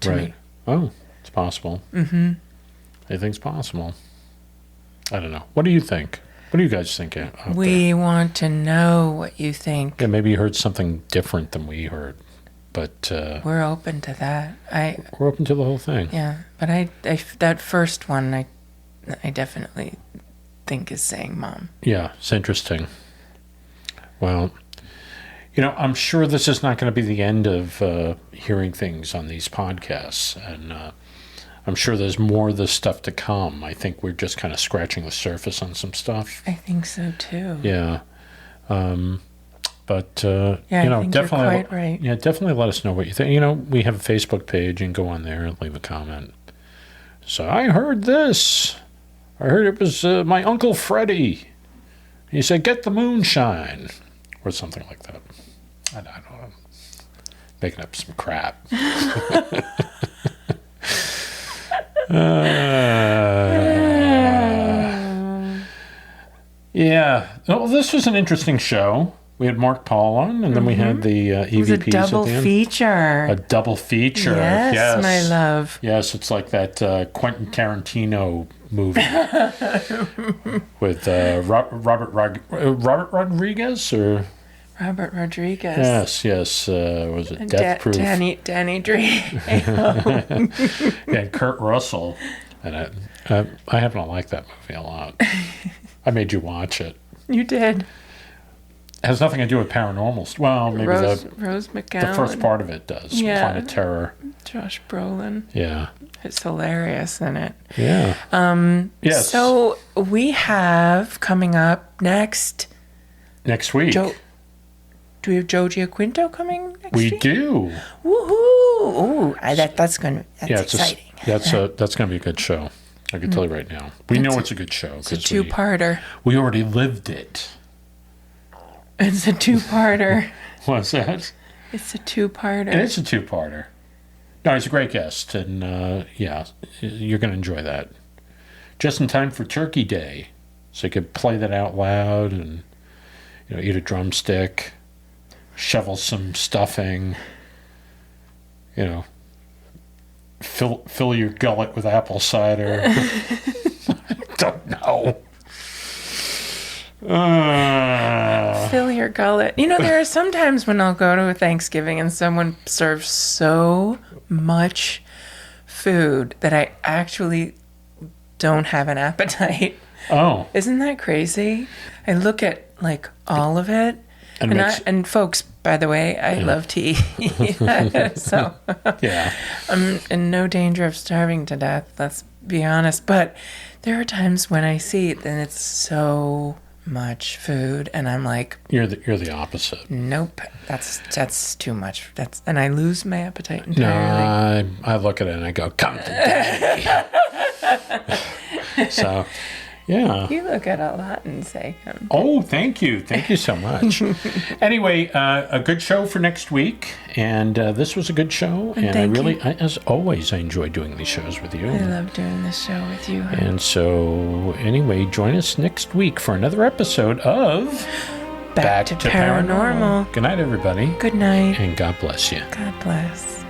to Right. me. Oh, it's possible. Mm-hmm. Anything's possible. I don't know. What do you think? What do you guys think out there? We want to know what you think. Yeah, maybe you heard something different than we heard, but We're open to that. we're open to the whole thing. Yeah, but I that first one, I definitely think is saying Mom. Yeah, it's interesting. Well, I'm sure this is not going to be the end of hearing things on these podcasts, and I'm sure there's more of this stuff to come. I think we're just kind of scratching the surface on some stuff. I think so too. Yeah. But, I think definitely, you're quite right. Yeah, definitely let us know what you think. We have a Facebook page. You can go on there and leave a comment. So I heard this. I heard it was my Uncle Freddie. He said, get the moonshine. Or something like that. I don't know. Making up some crap. Yeah. Well, this was an interesting show. We had Mark Pahl on, and then we had the EVPs It was a at double the end. feature. A double feature. Yes, my love. Yes, it's like that Quentin Tarantino movie with Robert Rodriguez, or Robert Rodriguez. yes. Was it Death Proof? Danny Trejo. Yeah, and Kurt Russell. And I happen to like that movie a lot. I made you watch it. You did. It has nothing to do with paranormal. Well, maybe Rose the McGowan. first part of it does. Yeah. Planet Terror. Josh Brolin. Yeah. It's hilarious in it. Yeah. Yes. So we have coming up next week. Do we have Joe Giaquinto coming next week? We do. Woohoo! That's exciting. That's going to be a good show. I can tell you right now. We know it's a good show. It's a two-parter. We already lived it. It's a two-parter. What's that? It's a two-parter. And it's a two-parter. No, he's a great guest, and you're going to enjoy that. Just in time for Turkey Day, so you could play that out loud and eat a drumstick, shovel some stuffing, fill your gullet with apple cider. I don't know. Fill your gullet. There are some times when I'll go to a Thanksgiving and someone serves so much food that I actually don't have an appetite. Oh. Isn't that crazy? I look at all of it. And folks, by the way, I love to eat. So I'm in no danger of starving to death, let's be honest. But there are times when I see it and it's so much food and I'm like, you're the opposite. Nope, that's too much. And I lose my appetite entirely. No, I look at it and I go, come to daddy. So yeah. You look at a lot and say, oh, thank you so much. Anyway, a good show for next week, and this was a good show, and as always, I enjoy doing these shows with you. I love doing this show with you. And so, anyway, join us next week for another episode of Back to Paranormal. Good night, everybody. Good night. And God bless you. God bless.